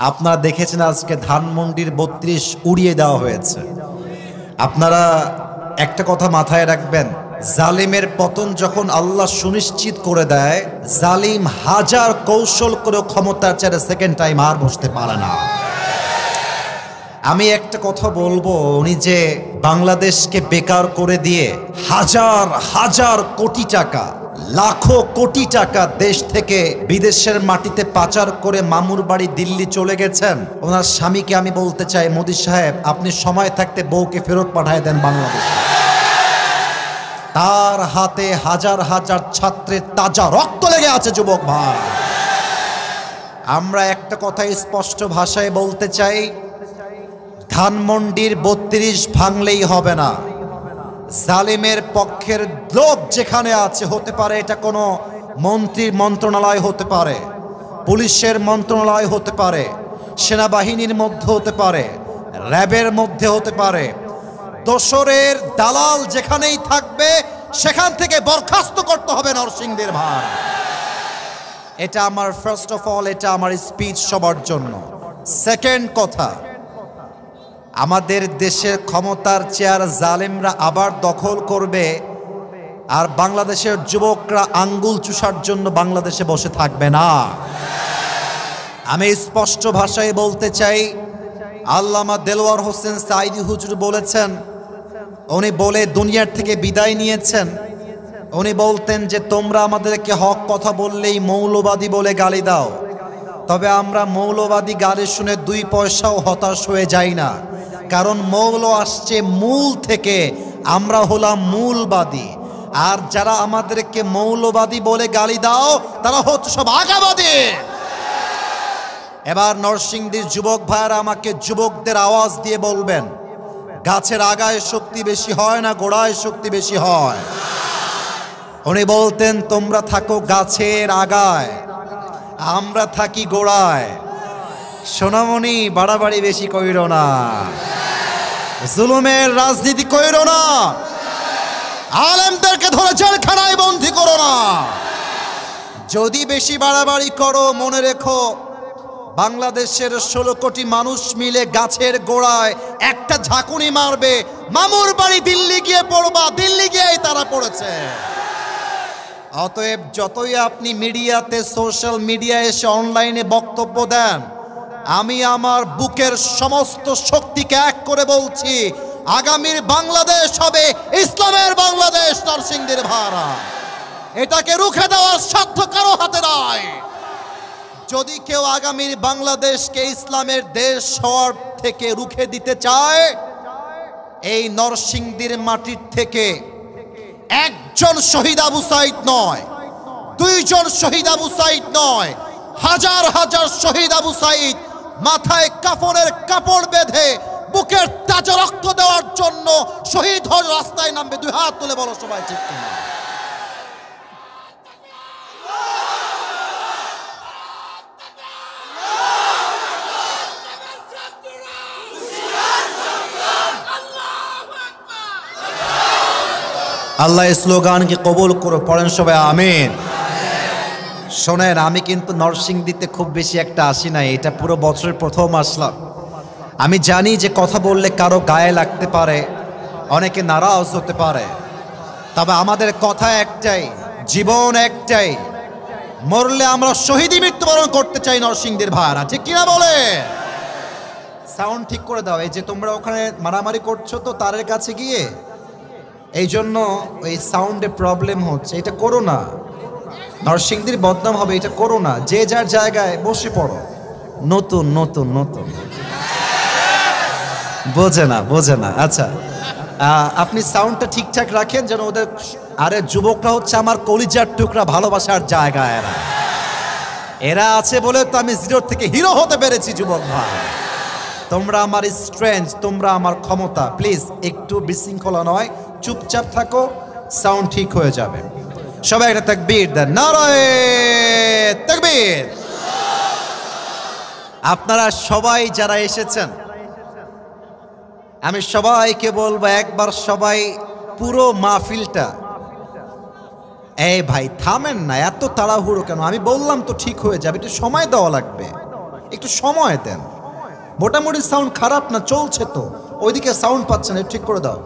আপনারা দেখেছেন আজকে ধানমন্ডির ৩২ উড়িয়ে দেওয়া হয়েছে। আপনারা একটা কথা মাথায় রাখবেন, জালিমের পতন যখন আল্লাহ সুনিশ্চিত করে দেয়, জালিম হাজার কৌশল করে ক্ষমতার চেয়ারে সেকেন্ড টাইম আর বসতে পারে না। আমি একটা কথা বলবো, উনি যে বাংলাদেশকে বেকার করে দিয়ে হাজার হাজার কোটি টাকা, লাখো কোটি টাকা দেশ থেকে বিদেশের মাটিতে পাচার করে মামুর বাড়ি দিল্লি চলে গেছেন, ওনার স্বামীকে আমি বলতে চাই, মোদি সাহেব আপনি সময় থাকতে বউকে ফেরত পাঠিয়ে দেন বাংলাদেশে। তার হাতে হাজার হাজার ছাত্রের তাজা রক্ত লেগে আছে যুবক ভাই। আমরা একটা কথা স্পষ্ট ভাষায় বলতে চাই, ধানমন্ডির ৩২ ভাঙলেই হবে না। জালিমের পক্ষের লোক যেখানে আছে, হতে পারে এটা কোনো মন্ত্রীর মন্ত্রণালয় হতে পারে, পুলিশের মন্ত্রণালয় হতে পারে, সেনাবাহিনীর মধ্যে হতে পারে, র্যাবের মধ্যে হতে পারে, দোসরের দালাল যেখানেই থাকবে সেখান থেকে বরখাস্ত করতে হবে নরসিংদীর ভাই। এটা আমার ফার্স্ট অফ অল, এটা আমার স্পিচ সবার জন্য। সেকেন্ড কথা, আমাদের দেশের ক্ষমতার চেয়ার জালেমরা আবার দখল করবে, আর বাংলাদেশের যুবকরা আঙ্গুল চুষার জন্য বাংলাদেশে বসে থাকবে না। আমি স্পষ্ট ভাষায় বলতে চাই, আল্লামা দেলোয়ার হোসেন সাঈদী হুজুর বলেছেন, উনি বলে দুনিয়ার থেকে বিদায় নিয়েছেন, উনি বলতেন যে তোমরা আমাদেরকে হক কথা বললেই মৌলবাদী বলে গালি দাও, তবে আমরা মৌলবাদী গালি শুনে 2 পয়সাও হতাশ হয়ে যাই না, কারণ মৌল আসছে মূল থেকে, আমরা হলাম মূলবাদী। আর যারা আমাদেরকে মৌলবাদী বলে গালি দাও তারা হচ্ছে সব আগাবাদী। এবার নরসিংদীর যুবক ভাইরা আমাকে যুবকদের আওয়াজ দিয়ে বলবেন, গাছের আগায় শক্তি বেশি হয় না গোড়ায় শক্তি বেশি হয়? উনি বলতেন তোমরা থাকো গাছের আগায়, আমরা থাকি গোড়ায়। সোনামণি বাড়াবাড়ি বেশি কইরো না, জুলুমের রাজনীতি কইরো না, আলেমদেরকে ধরে জেলখানায় বন্দী করো না। যদি বেশি বাড়াবাড়ি করো, মনে রেখো বাংলাদেশের 16 কোটি মানুষ মিলে গাছের গোড়ায় একটা ঝাঁকুনি মারবে, মামুর বাড়ি দিল্লি গিয়ে পড়বা, দিল্লি গিয়েই তারা পড়েছে। অতএব যতই আপনি মিডিয়াতে, সোশ্যাল মিডিয়ায় এসে অনলাইনে বক্তব্য দেন, আমি আমার বুকের সমস্ত শক্তিকে এক করে বলছি, আগামীর বাংলাদেশ হবে ইসলামের বাংলাদেশ নরসিংদীর ভাড়া। এটাকে রুখে দেওয়ার সাধ্য কারো হাতে নাই। যদি কেউ আগামীর বাংলাদেশকে ইসলামের দেশ হওয়ার থেকে রুখে দিতে চায়, এই নরসিংদীর মাটির থেকে একজন শহীদ আবু সাঈদ নয়, 2 জন শহীদ আবু সাঈদ নয়, হাজার হাজার শহীদ আবু সাঈদ মাথায় কাফনের কাপড় বেঁধে বুকের তাজা রক্ত দেওয়ার জন্য শহীদ হয়ে রাস্তায় নামবে। 2 হাত তুলে বলো সবাই ঠিক কিনা? আল্লাহ এই স্লোগানকে কবুল করে পড়েন সবাই আমিন। শোনেন, আমি কিন্তু নরসিংদীতে খুব বেশি একটা আসি নাই, এটা পুরো বছরের প্রথম আসলাম। আমি জানি যে কথা বললে কারো গায়ে লাগতে পারে, অনেকে নারাজ হতে পারে, তবে আমাদের কথা একটাই, জীবন একটাই, মরলে আমরা শহীদী মৃত্যুবরণ করতে চাই নরসিংদীর ভাইরা, ঠিক কিনা বলে? সাউন্ড ঠিক করে দাও। এই যে তোমরা ওখানে মারামারি করছো তো তারের কাছে গিয়ে, এই জন্য ওই সাউন্ডে প্রবলেম হচ্ছে, এটা করো না, নরসিংদীর বদনাম হবে, এটা করো না। যে যার জায়গায় বসে পড়ো। নতুন নতুন নতুন বোঝে না। আচ্ছা, আপনি সাউন্ডটা ঠিকঠাক রাখেন যেন ওদের, আরে যুবকরা হচ্ছে আমার কলিজার টুকরা, ভালোবাসার জায়গা। এরা আছে বলে তো আমি 0 থেকে হিরো হতে পেরেছি। যুবক ভাই, তোমরা আমার স্ট্রেংথ, তোমরা আমার ক্ষমতা। প্লিজ একটু বিশৃঙ্খলা নয়, চুপচাপ থাকো, সাউন্ড ঠিক হয়ে যাবে। সবাই একটা তাকবীর দেন, নারায়ে তাকবীর। আপনারা সবাই যারা এসেছেন, আমি সবাইকে বলবো একবার সবাই পুরো মাহফিলটা, এই ভাই থামেন না, এত তাড়াহুড়ো কেন? আমি বললাম তো ঠিক হয়ে যাবে, একটু সময় দেওয়া লাগবে। একটু সময় দেন। মোটামুটি সাউন্ড খারাপ না, চলছে তো, ওইদিকে সাউন্ড পাচ্ছে না, ঠিক করে দাও।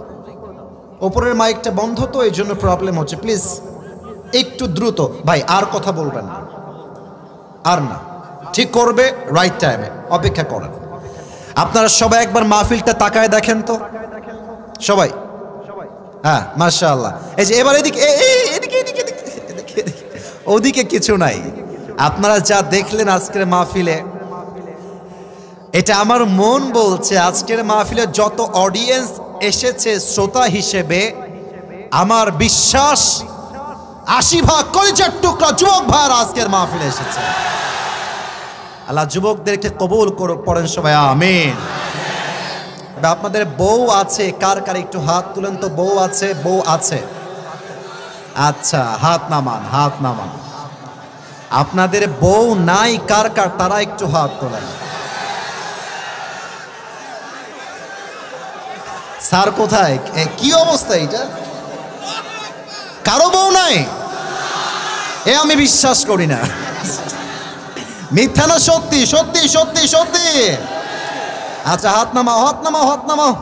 ওপরের মাইকটা বন্ধ তো, এই জন্য প্রবলেম হচ্ছে। প্লিজ একটু দ্রুত ভাই, আর কথা বলবেন না, আর না, ঠিক করবে রাইট টাইমে, অপেক্ষা করেন। আপনারা সবাই একবার মাহফিলটা তাকায় দেখেন তো সবাই। হ্যাঁ মাশাআল্লাহ। এই যে এবার এদিকে এদিকে এদিকে এদিকে ওদিকে কিছু নাই। আপনারা যা দেখলেন আজকের মাহফিলে, এটা আমার মন বলছে আজকের মাহফিলে যত অডিয়েন্স এসেছে শ্রোতা হিসেবে, আমার বিশ্বাস ৮০ ভাগ কলিজার টুকরা যুবক ভাইরা আজকের মাহফিলে এসেছে। আল্লাহ যুবকদেরকে কবুল করুক, পড়েন সবাই আমিন। আপনাদের বউ আছে কার কার, একটু হাত তুলেন তো। বউ আছে, বউ আছে? আচ্ছা, হাত নামান, হাত নামান। আপনাদের বউ নাই কার কার, তারা একটু হাত তোলেন। স্যার কোথায়, কি অবস্থা এটা? কারো বউ নাই? এ আমি বিশ্বাস করি না। মিথ্যা না সত্যি? সত্যি সত্যি সত্যি? আচ্ছা হাত নামাও, হাত নামাও, হাত নামাও।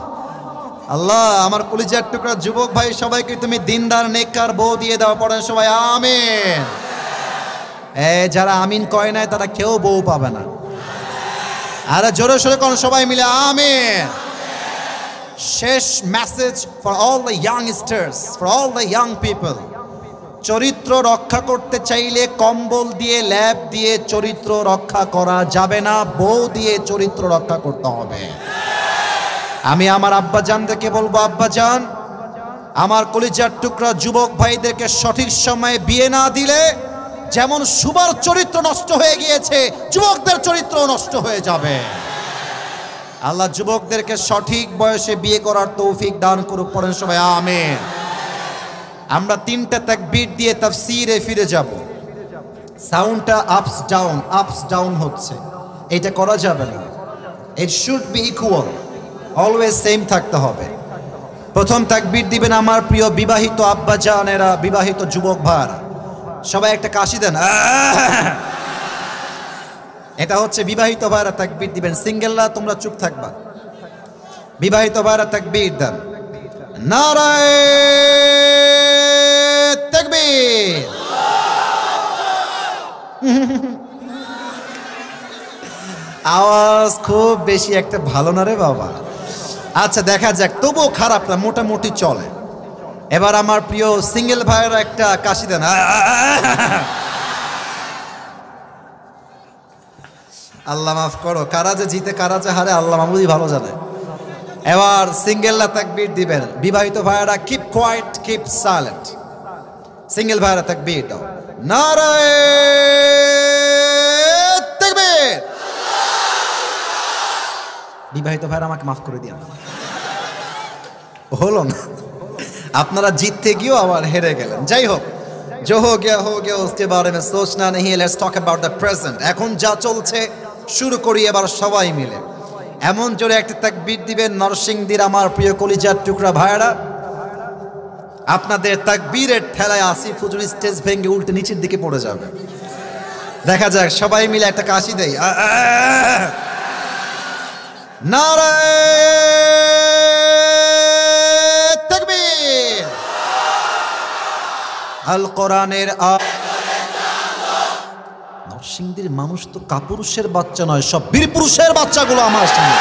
আল্লাহ আমার কলিজার টুকরা যুবক ভাই সবাইকে তুমি দিনদার নেককার বউ দিয়ে দাও, পড়েন সবাই আমিন। যারা আমিন কয় নাই তারা কেউ বউ পাবে না। আরে জোরে সোরে কোন সবাই মিলে আমিন। শেষ message for all the youngsters, for all the young people. চরিত্র রক্ষা করতে চাইলে কম্বল দিয়ে, ল্যাব দিয়ে চরিত্র রক্ষা করা যাবে না, বউ দিয়ে চরিত্র রক্ষা করতে হবে। আমি আমার আব্বাজানদেরকে বলবো, আব্বাজান আমার কলিজার টুকরা যুবক ভাইদেরকে সঠিক সময়ে বিয়ে না দিলে যেমন সুবার চরিত্র নষ্ট হয়ে গিয়েছে, যুবকদের চরিত্র নষ্ট হয়ে যাবে। আল্লাহ যুবকদেরকে সঠিক বয়সে বিয়ে করার তৌফিক দান করুক, পড়েন সবাই আমিন। আমরা 3টা তাকবীর দিয়ে তাফসীরে ফিরে যাব। সাউন্ডটা আপস ডাউন হচ্ছে, এটা করা যাবে না। It should be equal, always same থাকতে হবে। প্রথম তাকবীর দিবেন আমার প্রিয় বিবাহিত আব্বাজানেরা, বিবাহিত যুবক ভাইরা, সবাই একটা কাশি দেন। এটা হচ্ছে বিবাহিত ভাইরা তাকবীর দিবেন, সিঙ্গেলরা তোমরা চুপ থাকবা। বিবাহিত ভাইরা তাকবীর দেন। নারায়ে তাকবীর। আওয়াজ খুব বেশি একটা ভালো না রে বাবা। আচ্ছা দেখা যাক, তবুও খারাপ না, মোটামুটি চলে। এবার আমার প্রিয় সিঙ্গেল ভাইয়েরা একটা কাশি দেন। আল্লাহ মাফ করো, কারা যে জিতে কারা যে হারে আল্লাহ মামুদি ভালো জানে। এবার সিঙ্গেলরা তাকবীর দিবেন। বিবাহিত ভাইয়েরা keep quiet, keep silent. Single ভাইয়েরা তাকবীর দাও। নারায়ে তাকবীর। বিবাহিত ভাইরা আমাকে মাফ করে দিন, হলো না। আপনারা জিততে গিয়েও আবার হেরে গেলেন। যাই হোক, जो हो गया उसके बारे में सोचना नहीं, let's talk about the present. এখন যা চলছে শুরু করি এবার সবাই মিলে। এমন জোরে একটা তাকবীর দিবেন নরসিংদীর আমার প্রিয় কলিজার টুকরা ভাইরা। আপনাদের তাকবীরের ঠেলায় আসিফ হুজুর স্টেজ ভেঙে উল্টে নিচের দিকে পড়ে যাবে। দেখা যাক, সবাই মিলে একটা কাশি দেই। নারায়ে তাকবীর। আল কোরআনের নরসিংদীর মানুষ তো কাপুরুষের বাচ্চা নয়, সব বীর পুরুষের বাচ্চাগুলো আমার সামনে।